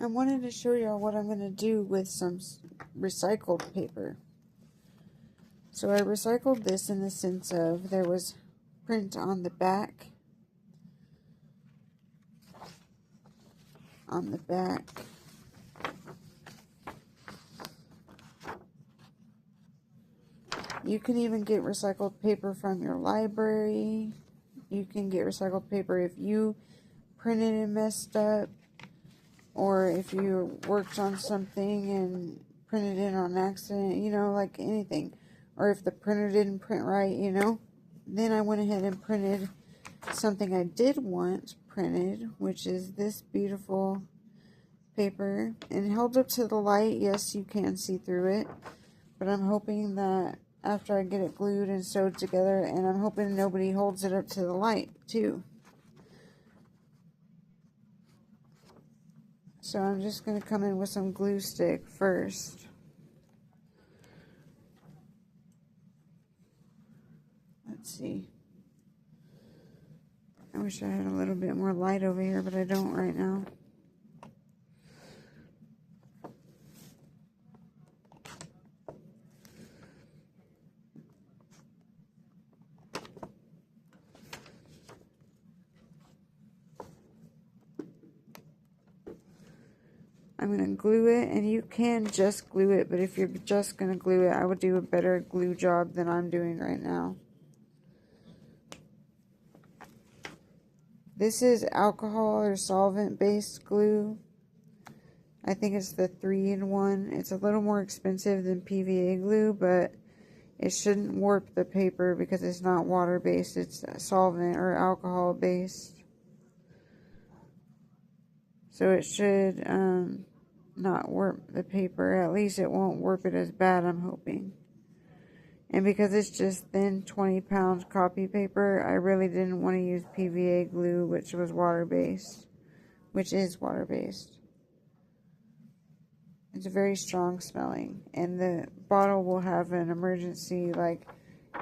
I wanted to show y'all what I'm going to do with some recycled paper. So I recycled this in the sense of there was print on the back. You can even get recycled paper from your library. You can get recycled paper if you printed and messed up, or if you worked on something and printed it on accident, you know, like anything. Or if the printer didn't print right, you know. Then I went ahead and printed something I did want printed, which is this beautiful paper. And held up to the light, yes, you can see through it. But I'm hoping that after I get it glued and sewed together, and I'm hoping nobody holds it up to the light, too. So I'm just going to come in with some glue stick first. Let's see. I wish I had a little bit more light over here, but I don't right now. I'm going to glue it, and you can just glue it, but if you're just going to glue it, I would do a better glue job than I'm doing right now. This is alcohol or solvent-based glue. I think it's the 3-in-1. It's a little more expensive than PVA glue, but it shouldn't warp the paper because it's not water-based. It's solvent or alcohol-based. So it should not warp the paper. At least it won't warp it as bad, I'm hoping. And because it's just thin 20-pound copy paper, I really didn't want to use PVA glue, which was water-based. Which is water-based. It's very strong smelling. And the bottle will have an emergency, like,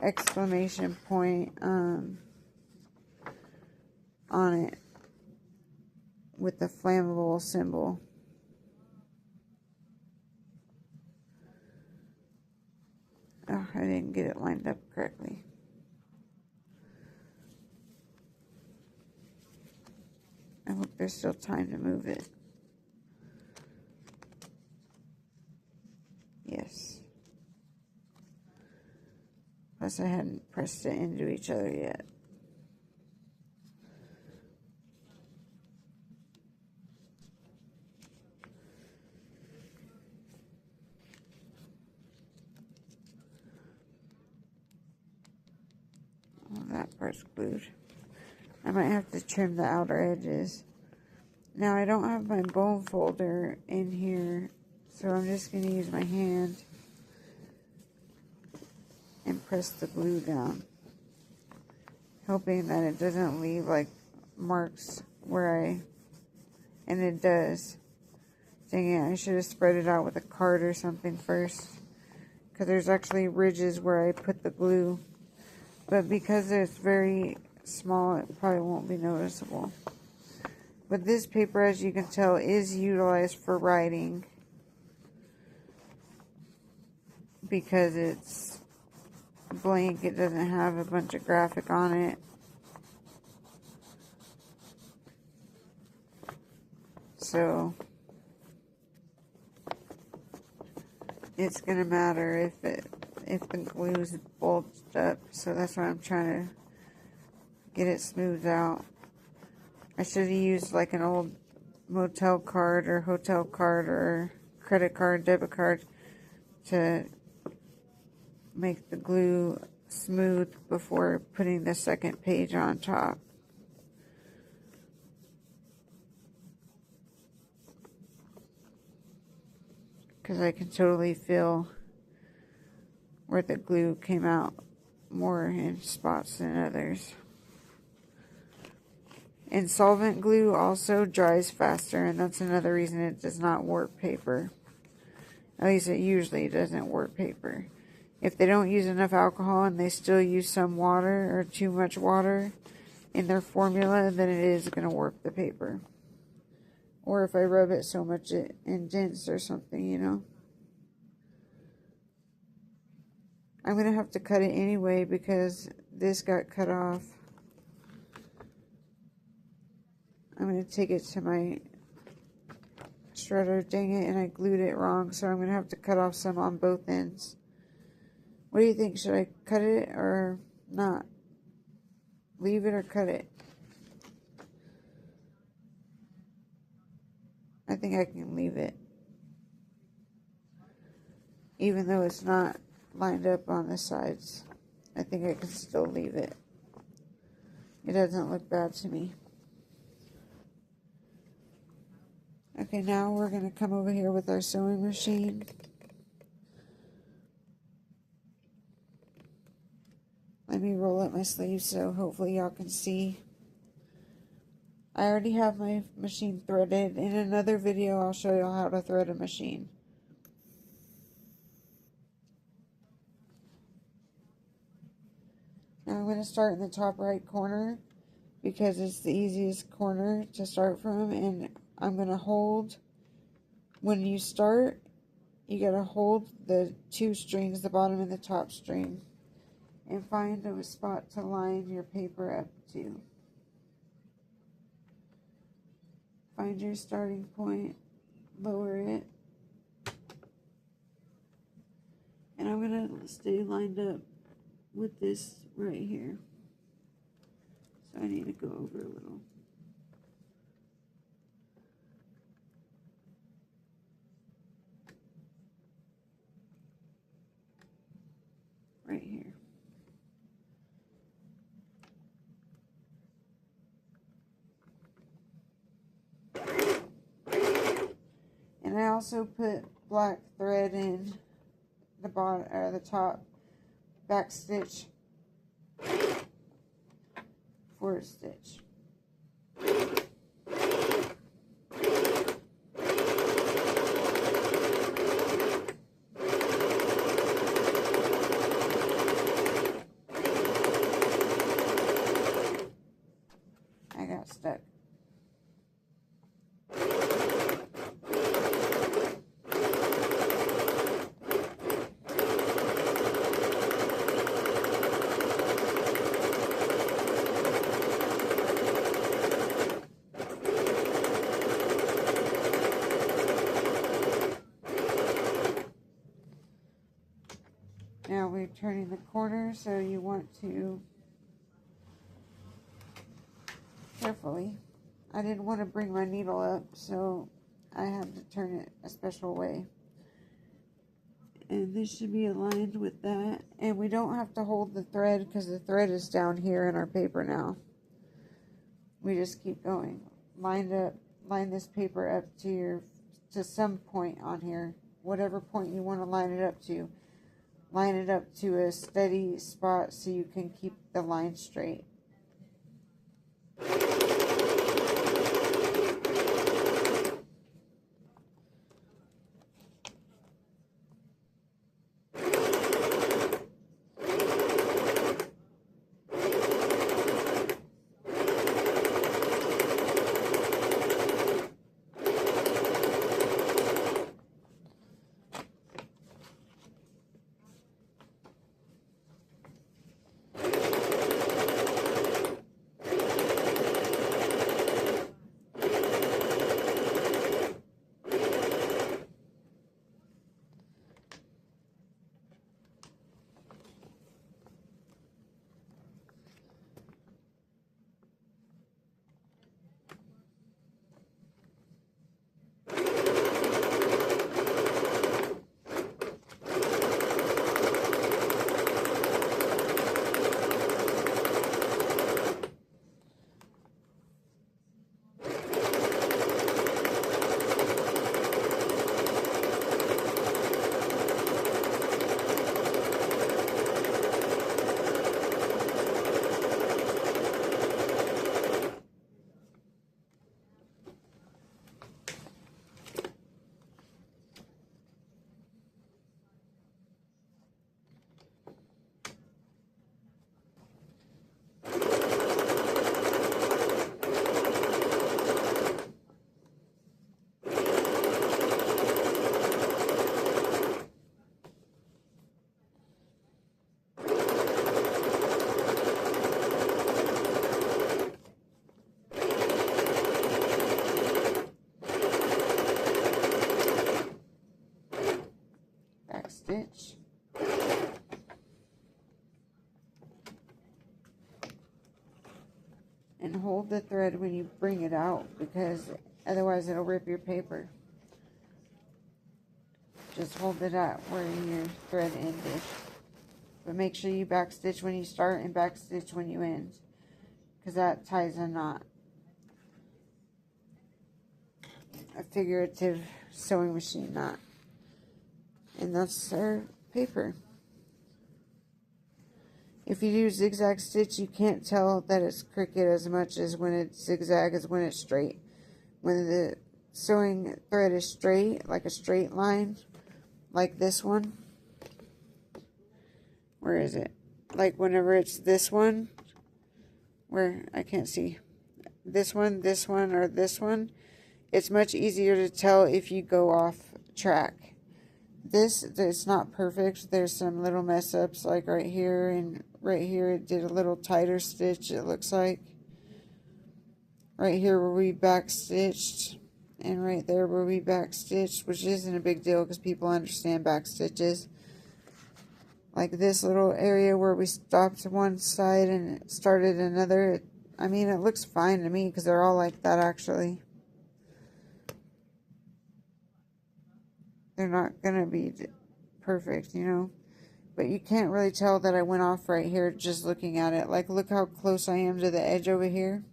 exclamation point on it with the flammable symbol. Oh, I didn't get it lined up correctly. I hope there's still time to move it. Yes. Plus I hadn't pressed it into each other yet. Well, that part's glued. I might have to trim the outer edges. Now I don't have my bone folder in here, so I'm just going to use my hand and press the glue down, hoping that it doesn't leave like marks where and it does. Dang it, I should have spread it out with a card or something first, because there's actually ridges where I put the glue, but because it's very small, it probably won't be noticeable. But this paper, as you can tell, is utilized for writing because it's blank. It doesn't have a bunch of graphic on it. So it's gonna matter if the glue's bulged up. So that's why I'm trying to get it smoothed out. I should have used like an old motel card or hotel card or credit card, debit card to make the glue smooth before putting the second page on top. Because I can totally feel where the glue came out more in spots than others. And solvent glue also dries faster, and that's another reason it does not warp paper. At least it usually doesn't warp paper. If they don't use enough alcohol and they still use some water or too much water in their formula, then it is going to warp the paper. Or if I rub it so much it indents or something, you know. I'm going to have to cut it anyway because this got cut off. I'm going to take it to my shredder. Dang it, and I glued it wrong, so I'm going to have to cut off some on both ends. What do you think? Should I cut it or not? Leave it or cut it? I think I can leave it. Even though it's not lined up on the sides, I think I can still leave it. It doesn't look bad to me. Okay, now we're going to come over here with our sewing machine. Let me roll up my sleeves so hopefully y'all can see. I already have my machine threaded. In another video, I'll show y'all how to thread a machine. Now I'm going to start in the top right corner because it's the easiest corner to start from, and I'm going to hold, when you start, you got to hold the two strings, the bottom and the top string, and find a spot to line your paper up to. Find your starting point, lower it, and I'm going to stay lined up with this right here. So I need to go over a little. Right here. And I also put black thread in the bottom or the top back stitch for a stitch. I got stuck. Now we're turning the corner, so you want to carefully. I didn't want to bring my needle up, so I had to turn it a special way. And this should be aligned with that. And we don't have to hold the thread because the thread is down here in our paper now. We just keep going. Line this paper up to some point on here. Whatever point you want to line it up to. Line it up to a steady spot so you can keep the line straight. stitch. And hold the thread when you bring it out, because otherwise it'll rip your paper. Just hold it at where your thread ended. But make sure you backstitch when you start and backstitch when you end, because that ties a knot. A figurative sewing machine knot. And that's our paper. If you do zigzag stitch, you can't tell that it's crooked as much as when it's zigzag as when it's straight. When the sewing thread is straight, like a straight line, like this one. Where is it? Like whenever it's this one, where I can't see. This one, or this one. It's much easier to tell if you go off track. This, it's not perfect. There's some little mess ups, like right here and right here. It did a little tighter stitch, it looks like. Right here where we back stitched, and right there where we back stitched, which isn't a big deal because people understand back stitches. Like this little area where we stopped one side and started another. I mean, it looks fine to me because they're all like that actually. They're not going to be perfect, you know. But you can't really tell that I went off right here just looking at it. Like, look how close I am to the edge over here.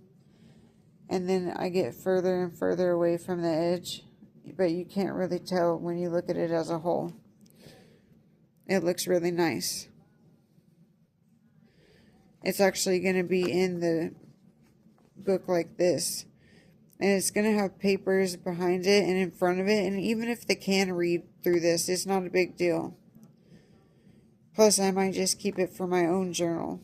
And then I get further and further away from the edge. But you can't really tell when you look at it as a whole. It looks really nice. It's actually going to be in the book like this. And it's going to have papers behind it and in front of it. And even if they can read through this, it's not a big deal. Plus, I might just keep it for my own journal.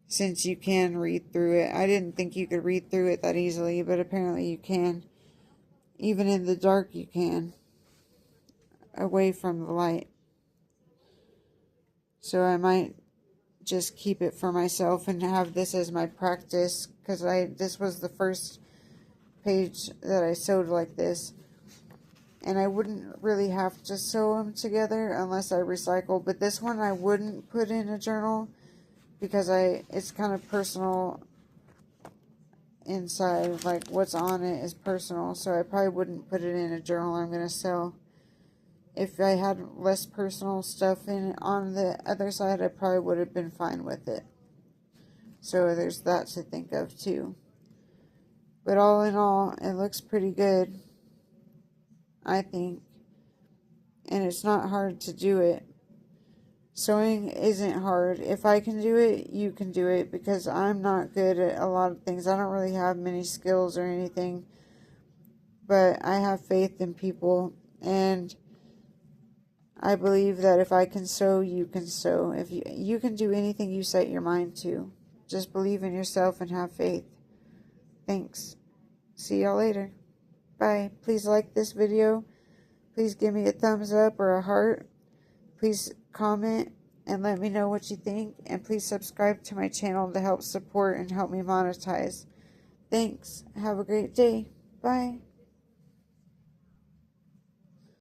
Since you can read through it. I didn't think you could read through it that easily, but apparently you can. Even in the dark you can. Away from the light. So I might just keep it for myself and have this as my practice, because this was the first page that I sewed like this, and I wouldn't really have to sew them together unless I recycle. But this one I wouldn't put in a journal because it's kind of personal inside, like what's on it is personal, so I probably wouldn't put it in a journal I'm going to sell. If I had less personal stuff in on the other side, I probably would have been fine with it. So there's that to think of too. But all in all, it looks pretty good, I think. And it's not hard to do it. Sewing isn't hard. If I can do it, you can do it, because I'm not good at a lot of things. I don't really have many skills or anything. But I have faith in people, and I believe that if I can sew, you can sew. If you can do anything you set your mind to. Just believe in yourself and have faith. Thanks. See y'all later. Bye. Please like this video. Please give me a thumbs up or a heart. Please comment and let me know what you think. And please subscribe to my channel to help support and help me monetize. Thanks. Have a great day. Bye.